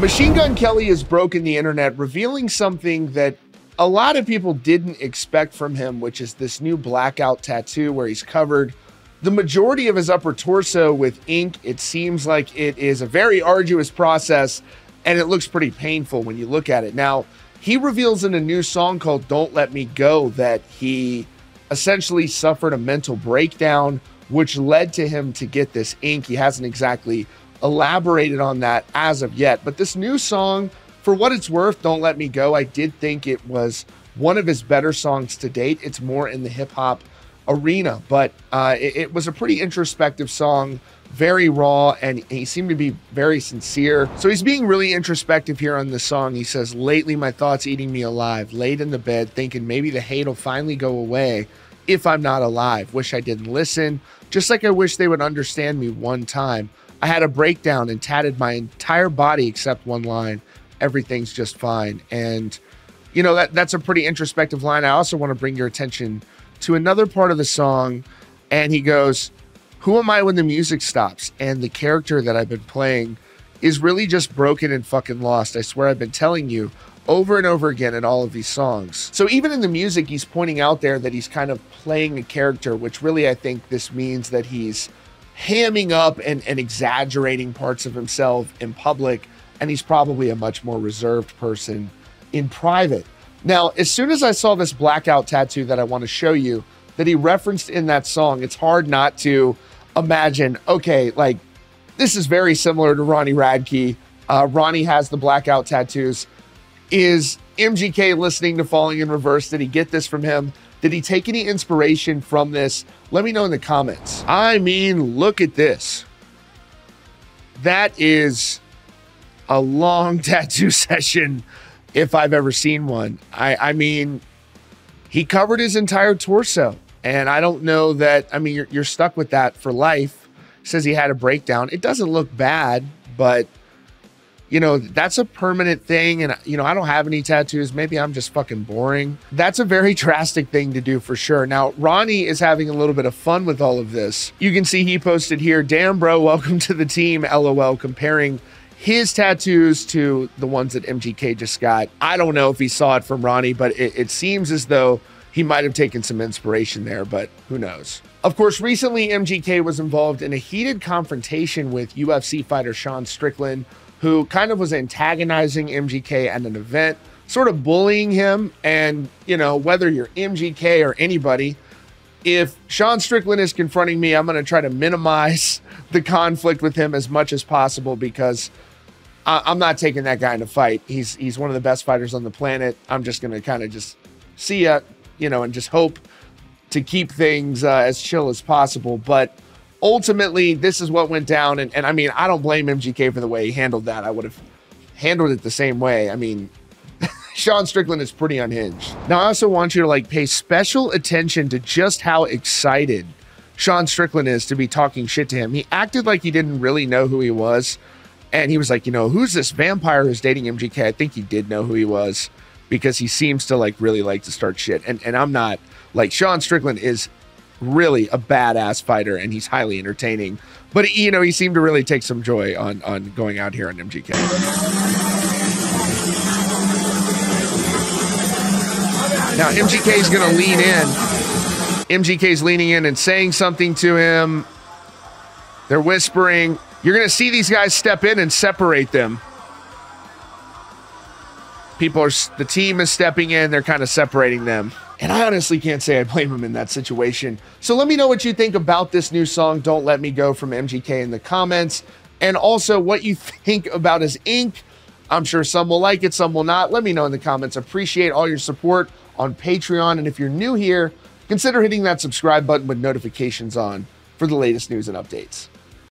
Machine Gun Kelly has broken the internet, revealing something that a lot of people didn't expect from him, which is this new blackout tattoo where he's covered the majority of his upper torso with ink. It seems like it is a very arduous process, and it looks pretty painful when you look at it. Now, he reveals in a new song called Don't Let Me Go that he essentially suffered a mental breakdown, which led to him to get this ink. He hasn't exactly elaborated on that as of yet, but this new song, for what it's worth, Don't Let Me Go, I did think it was one of his better songs to date. It's more in the hip-hop arena, but it was a pretty introspective song, very raw, and he seemed to be very sincere. So he's being really introspective here on this song. He says, lately my thoughts eating me alive, laid in the bed thinking maybe the hate will finally go away if I'm not alive. Wish I didn't listen, just like I wish they would understand me one time. I had a breakdown and tatted my entire body except one line. Everything's just fine. And, you know, that's a pretty introspective line. I also want to bring your attention to another part of the song. And he goes, who am I when the music stops? And the character that I've been playing is really just broken and fucking lost. I swear I've been telling you over and over again in all of these songs. So even in the music, he's pointing out there that he's kind of playing a character, which really I think this means that he's hamming up and exaggerating parts of himself in public, and he's probably a much more reserved person in private. Now, as soon as I saw this blackout tattoo that I want to show you that he referenced in that song, it's hard not to imagine, okay, like, this is very similar to Ronnie Radke. Ronnie has the blackout tattoos. Is MGK listening to Falling in Reverse? Did he get this from him? Did he take any inspiration from this? Let me know in the comments. I mean, look at this. That is a long tattoo session if I've ever seen one. I mean, he covered his entire torso, and I don't know that, I mean, you're stuck with that for life. He says he had a breakdown. It doesn't look bad, but you know, that's a permanent thing. And, you know, I don't have any tattoos. Maybe I'm just fucking boring. That's a very drastic thing to do for sure. Now, Ronnie is having a little bit of fun with all of this. You can see he posted here, damn bro, welcome to the team, LOL, comparing his tattoos to the ones that MGK just got. I don't know if he saw it from Ronnie, but it seems as though he might have taken some inspiration there, but who knows? Of course, recently MGK was involved in a heated confrontation with UFC fighter Sean Strickland, who kind of was antagonizing MGK at an event, sort of bullying him. And, you know, whether you're MGK or anybody, if Sean Strickland is confronting me, I'm going to try to minimize the conflict with him as much as possible, because I'm not taking that guy in a fight. He's one of the best fighters on the planet. I'm just going to kind of just see ya, you know, and just hope to keep things as chill as possible. But ultimately, this is what went down. And I mean, I don't blame MGK for the way he handled that. I would have handled it the same way. I mean, Sean Strickland is pretty unhinged. Now, I also want you to like pay special attention to just how excited Sean Strickland is to be talking shit to him. He acted like he didn't really know who he was. And he was like, you know, who's this vampire who's dating MGK? I think he did know who he was, because he seems to like really like to start shit. And I'm not, like, Sean Strickland is really a badass fighter, and he's highly entertaining, but you know, he seemed to really take some joy on going out here on MGK. Now MGK is going to lean in. MGK's leaning in and saying something to him. They're whispering. You're going to see these guys step in and separate them. The team is stepping in. They're kind of separating them. And I honestly can't say I blame him in that situation. So let me know what you think about this new song, Don't Let Me Go, from MGK in the comments. And also what you think about his ink. I'm sure some will like it, some will not. Let me know in the comments. Appreciate all your support on Patreon. And if you're new here, consider hitting that subscribe button with notifications on for the latest news and updates.